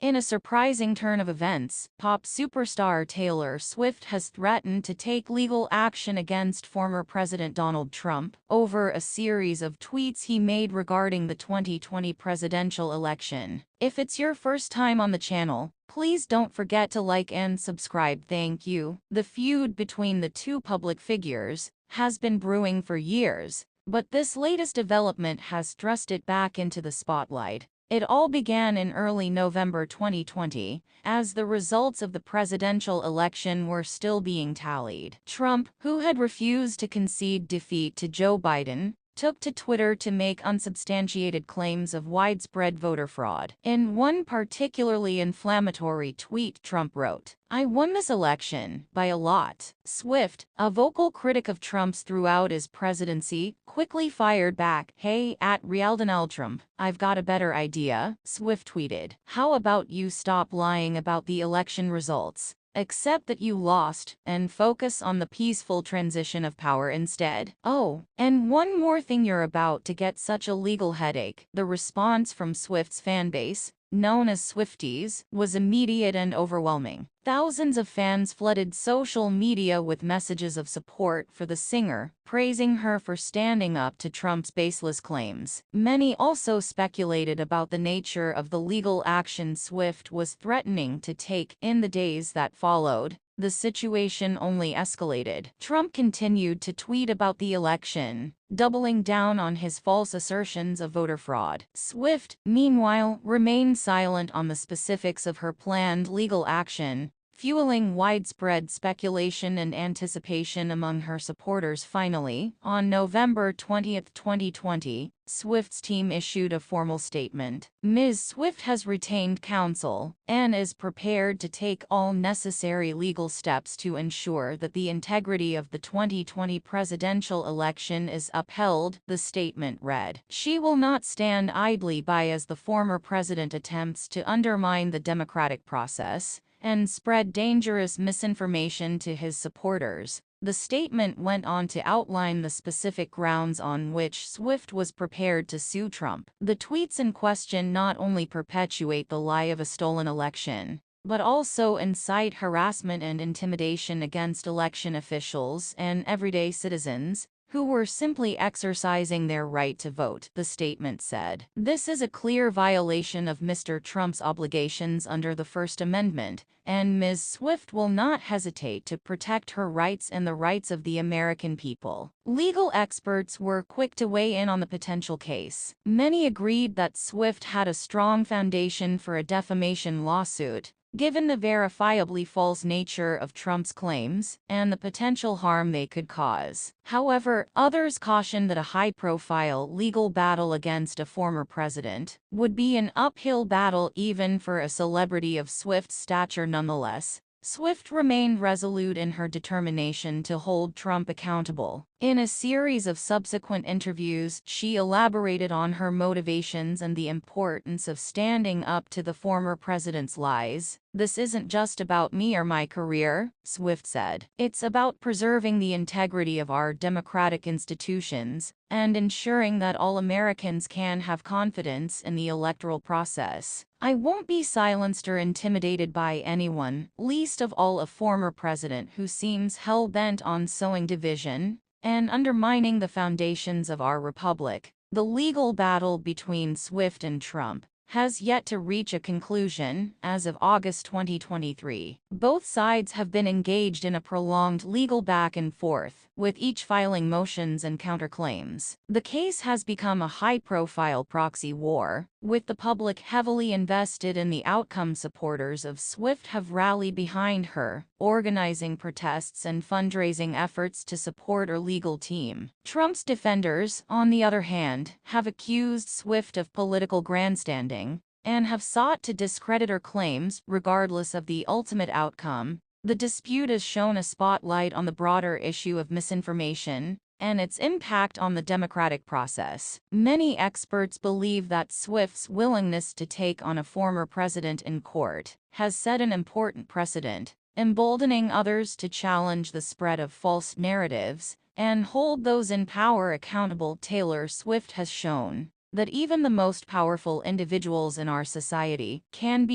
In a surprising turn of events, pop superstar Taylor Swift has threatened to take legal action against former President Donald Trump over a series of tweets he made regarding the 2020 presidential election. If it's your first time on the channel, please don't forget to like and subscribe. Thank you. The feud between the two public figures has been brewing for years, but this latest development has thrust it back into the spotlight. It all began in early November 2020, as the results of the presidential election were still being tallied. Trump, who had refused to concede defeat to Joe Biden, took to Twitter to make unsubstantiated claims of widespread voter fraud. In one particularly inflammatory tweet, Trump wrote, "I won this election by a lot." Swift, a vocal critic of Trump's throughout his presidency, quickly fired back, "Hey, at @RealDonaldTrump, I've got a better idea," Swift tweeted. "How about you stop lying about the election results? Accept that you lost, and focus on the peaceful transition of power instead. Oh, and one more thing, you're about to get such a legal headache." The response from Swift's fanbase, known as swifties, was immediate and overwhelming. Thousands of fans flooded social media with messages of support for the singer, praising her for standing up to Trump's baseless claims. Many also speculated about the nature of the legal action Swift was threatening to take. In the days that followed, the situation only escalated. Trump continued to tweet about the election, doubling down on his false assertions of voter fraud. Swift, meanwhile, remained silent on the specifics of her planned legal action, fueling widespread speculation and anticipation among her supporters. Finally, on November 20, 2020, Swift's team issued a formal statement. Ms. Swift has retained counsel and is prepared to take all necessary legal steps to ensure that the integrity of the 2020 presidential election is upheld, the statement read. She will not stand idly by as the former president attempts to undermine the democratic process and spread dangerous misinformation to his supporters. The statement went on to outline the specific grounds on which Swift was prepared to sue Trump. The tweets in question not only perpetuate the lie of a stolen election, but also incite harassment and intimidation against election officials and everyday citizens who were simply exercising their right to vote, the statement said. This is a clear violation of Mr. Trump's obligations under the First Amendment, and Ms. Swift will not hesitate to protect her rights and the rights of the American people. Legal experts were quick to weigh in on the potential case. Many agreed that Swift had a strong foundation for a defamation lawsuit, given the verifiably false nature of Trump's claims and the potential harm they could cause. However, others cautioned that a high-profile legal battle against a former president would be an uphill battle even for a celebrity of Swift's stature. Nonetheless, Swift remained resolute in her determination to hold Trump accountable. In a series of subsequent interviews, she elaborated on her motivations and the importance of standing up to the former president's lies. "This isn't just about me or my career," Swift said. "It's about preserving the integrity of our democratic institutions and ensuring that all Americans can have confidence in the electoral process. I won't be silenced or intimidated by anyone, least of all a former president who seems hell-bent on sowing division and undermining the foundations of our republic." The legal battle between Swift and Trump has yet to reach a conclusion. As of August 2023, both sides have been engaged in a prolonged legal back and forth, with each filing motions and counterclaims. The case has become a high-profile proxy war, with the public heavily invested in the outcome. Supporters of Swift have rallied behind her, organizing protests and fundraising efforts to support her legal team. Trump's defenders, on the other hand, have accused Swift of political grandstanding and have sought to discredit her claims. Regardless of the ultimate outcome, the dispute has shone a spotlight on the broader issue of misinformation and its impact on the democratic process. Many experts believe that Swift's willingness to take on a former president in court has set an important precedent, emboldening others to challenge the spread of false narratives and hold those in power accountable. Taylor Swift has shown that even the most powerful individuals in our society can be